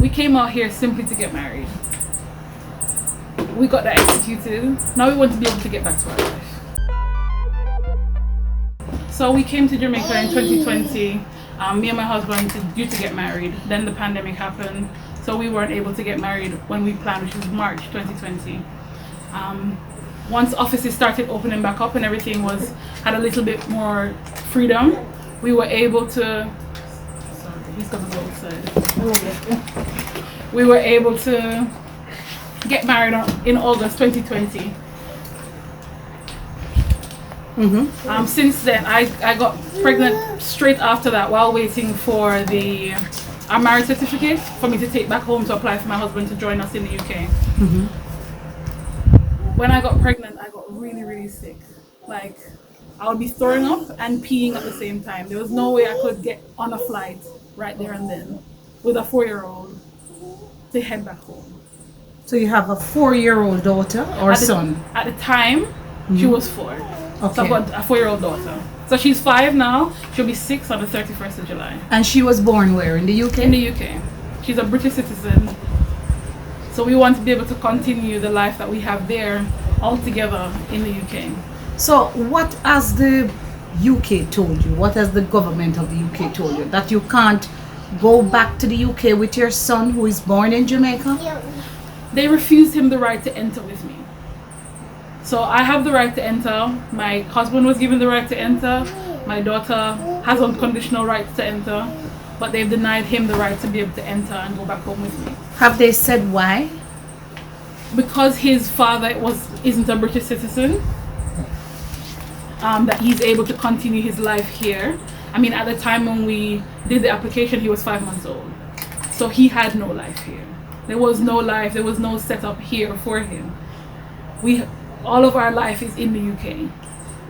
We came out here simply to get married. We got that executed. Now we want to be able to get back to our life. So we came to Jamaica in 2020. Me and my husband due to get married. Then the pandemic happened, so we weren't able to get married when we planned, which was March 2020. Once offices started opening back up and everything had a little bit more freedom, we were able to. Sorry, he's gonna go outside. We were able to get married in August 2020. Since then, I got pregnant straight after that while waiting for our marriage certificate for me to take back home to apply for my husband to join us in the UK. When I got pregnant, I got really, really sick. Like, I would be throwing up and peeing at the same time. There was no way I could get on a flight right there and then with a 4-year-old to head back home. So you have a 4-year-old daughter or son? At the time, she was 4. Okay. So I've got a 4-year-old daughter. So she's 5 now. She'll be 6 on the 31st of July. And she was born where? In the UK? In the UK. She's a British citizen. So we want to be able to continue the life that we have there all together in the UK. So what has the UK told you? What has the government of the UK told you? That you can't go back to the UK with your son who is born in Jamaica? They refused him the right to enter with me. So I have the right to enter. My husband was given the right to enter. My daughter has unconditional right to enter. But they've denied him the right to be able to enter and go back home with me. Have they said why? Because his father isn't a British citizen. That he's able to continue his life here. I mean, at the time when we did the application, he was 5 months old. So he had no life here. There was no life, there was no setup here for him. All of our life is in the UK.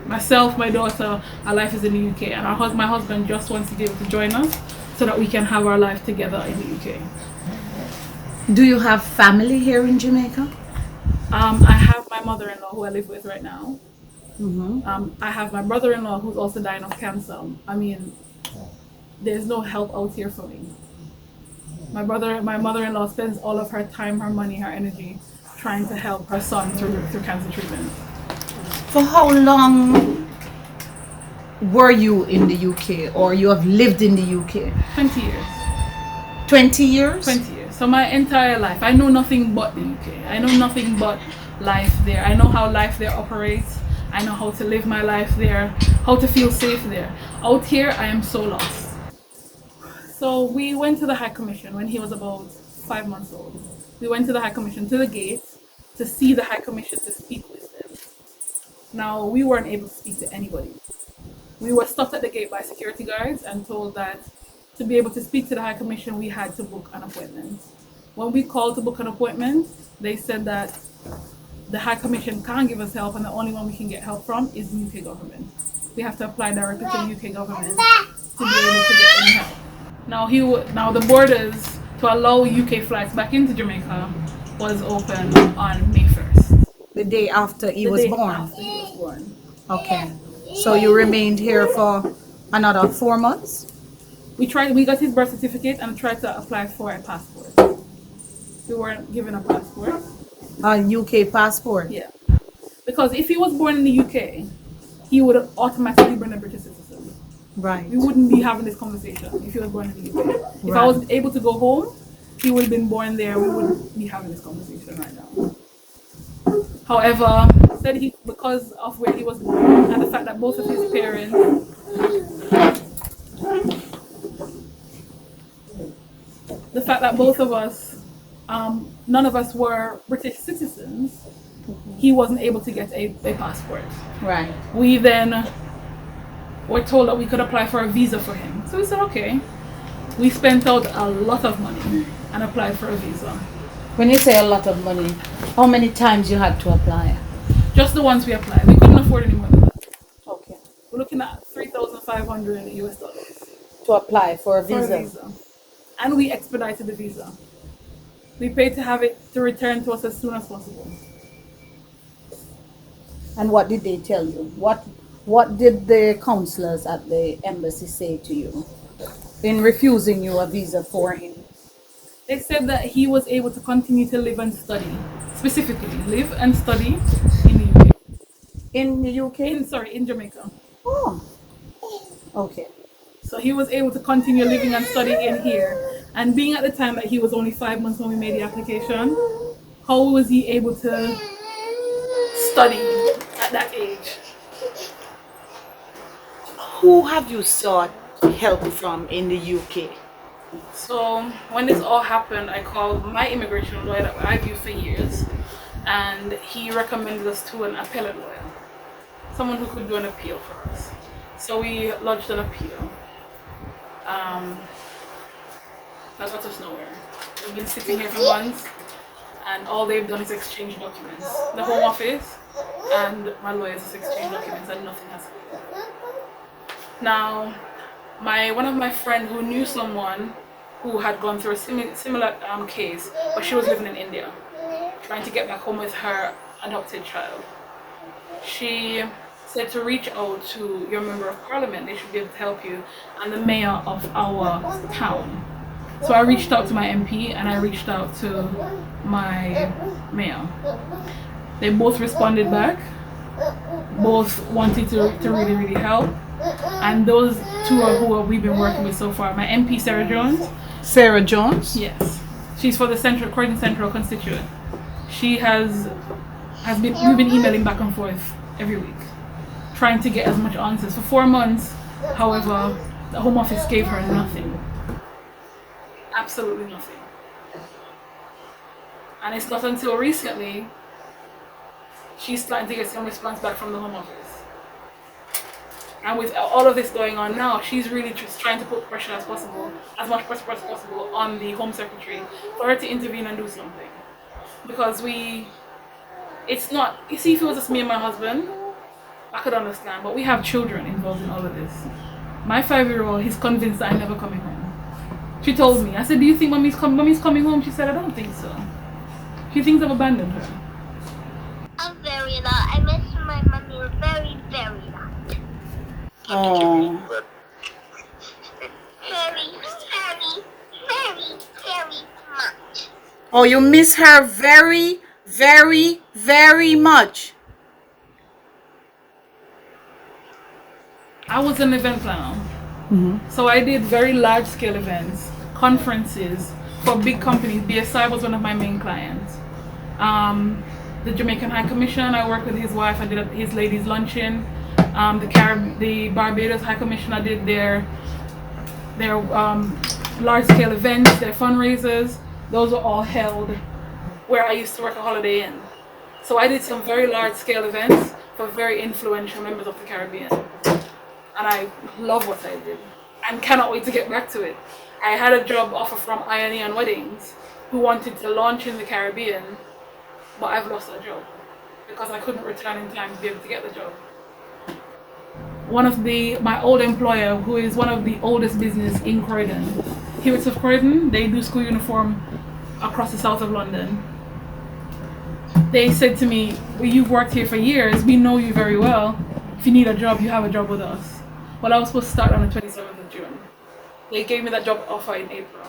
Myself, my daughter, our life is in the UK. And my husband just wants to be able to join us so that we can have our life together in the UK. Do you have family here in Jamaica? I have my mother-in-law who I live with right now. I have my brother-in-law who's also dying of cancer. I mean, there's no help out here for me. My mother-in-law spends all of her time, her money, her energy trying to help her son through cancer treatment. For how long were you in the UK, or you have lived in the UK? 20 years. 20 years? 20 years. So my entire life, I know nothing but the UK. I know nothing but life there. I know how life there operates. I know how to live my life there, how to feel safe there. Out here, I am so lost. So we went to the High Commission when he was about 5 months old. We went to the High Commission, to the gate, to see the High Commission, to speak with them. Now, we weren't able to speak to anybody. We were stopped at the gate by security guards and told that to be able to speak to the High Commission, we had to book an appointment. When we called to book an appointment, they said that the High Commission can't give us help, and the only one we can get help from is the UK government. We have to apply directly to the UK government to be able to get any help. Now the borders to allow UK flights back into Jamaica was open on May 1st. The day after he was born? After he was born. Okay. So you remained here for another 4 months? We got his birth certificate and tried to apply for a passport. We weren't given a passport. A UK passport? Yeah. Because if he was born in the UK, he would automatically been a British citizen. Right. We wouldn't be having this conversation if he was born in the UK. If I was able to go home, he would have been born there. We wouldn't be having this conversation right now. However, because of where he was born and the fact that both of his parents both of us, none of us were British citizens, he wasn't able to get a passport. Right. We then were told that we could apply for a visa for him. So we said, okay. We spent out a lot of money and applied for a visa. When you say a lot of money, how many times you had to apply? Just the ones we applied. We couldn't afford any more than that. Okay. We're looking at $3,500 US to apply for a visa. For a visa. And we expedited the visa. We paid to have it to return to us as soon as possible. And what did they tell you? What did the counselors at the embassy say to you in refusing you a visa for him? They said that he was able to continue to live and study, specifically live and study in the UK. In the UK? In Jamaica. Oh, okay. So he was able to continue living and studying in here. And being at the time that he was only 5 months when we made the application, how was he able to study at that age? Who have you sought help from in the UK? So when this all happened, I called my immigration lawyer that I've used for years, and he recommended us to an appellate lawyer, someone who could do an appeal for us. So we lodged an appeal. That got us nowhere. We've been sitting here for months, and all they've done is exchange documents. The Home Office and my lawyers has exchanged documents, and nothing has happened. Now, one of my friends who knew someone who had gone through a similar case, but she was living in India, trying to get back home with her adopted child. She said to reach out to your member of parliament, they should be able to help you, and the mayor of our town. So I reached out to my MP and I reached out to my mayor. They both responded back, both wanted to really, really help. And those two are who we've been working with so far. My MP, Sarah Jones. Sarah Jones? Yes. She's for the Croydon Central constituent. She we've been emailing back and forth every week, trying to get as much answers. For 4 months, however, the Home Office gave her nothing. Absolutely nothing. And it's not until recently she's starting to get some response back from the Home Office. And with all of this going on now, she's really just trying to put pressure as much pressure as possible on the Home Secretary for her to intervene and do something. Because it's not, you see, if it was just me and my husband, I could understand, but we have children involved in all of this. My 5-year-old, he's convinced that I'm never coming home. She told me, I said, do you think mommy's coming home? She said, I don't think so. She thinks I've abandoned her. I'm very lot. I miss my mommy very, very lot. Oh. Very, very, very, very much. Oh, you miss her very, very, very much. I was an event planner. So I did very large scale events, conferences for big companies. BSI was one of my main clients. The Jamaican High Commission, I worked with his wife, I did his ladies luncheon. The Barbados High Commission, I did their large scale events, their fundraisers. Those were all held where I used to work a Holiday Inn. So I did some very large scale events for very influential members of the Caribbean. And I love what I did and cannot wait to get back to it. I had a job offer from Ionian Weddings who wanted to launch in the Caribbean, but I've lost that job because I couldn't return in time to be able to get the job. My old employer, who is one of the oldest business in Croydon, Hewitt's of Croydon, they do school uniform across the south of London. They said to me, well, you've worked here for years, we know you very well. If you need a job, you have a job with us. Well, I was supposed to start on the 27th of June. They gave me that job offer in April.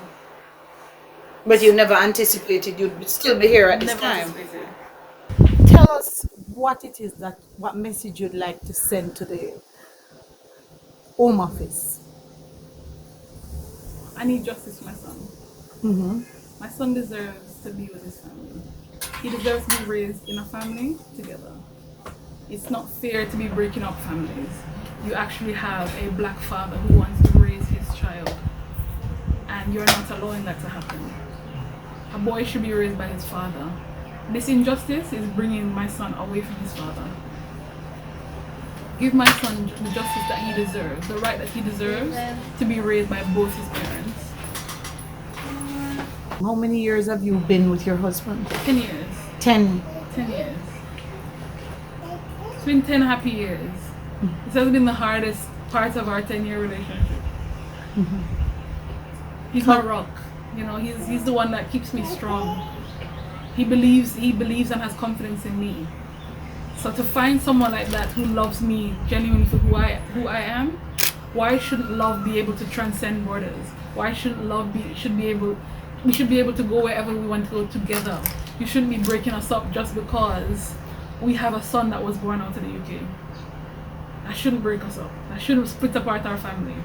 But you never anticipated you'd still be here at this Never time. anticipated. Tell us what it is what message you'd like to send to the Home Office. I need justice for my son. My son deserves to be with his family. He deserves to be raised in a family together. It's not fair to be breaking up families. You actually have a black father who wants to raise his child, and you're not allowing that to happen. A boy should be raised by his father. This injustice is bringing my son away from his father. Give my son the justice that he deserves, the right that he deserves to be raised by both his parents. How many years have you been with your husband? 10 years. 10. 10 years. It's been 10 happy years. This has been the hardest part of our 10-year relationship. He's my rock. You know, he's the one that keeps me strong. He believes and has confidence in me. So to find someone like that who loves me genuinely for who I am, why shouldn't love be able to transcend borders? Why shouldn't love be able we should be able to go wherever we want to go together. You shouldn't be breaking us up just because we have a son that was born out of the UK. That shouldn't break us up. That shouldn't split apart our family.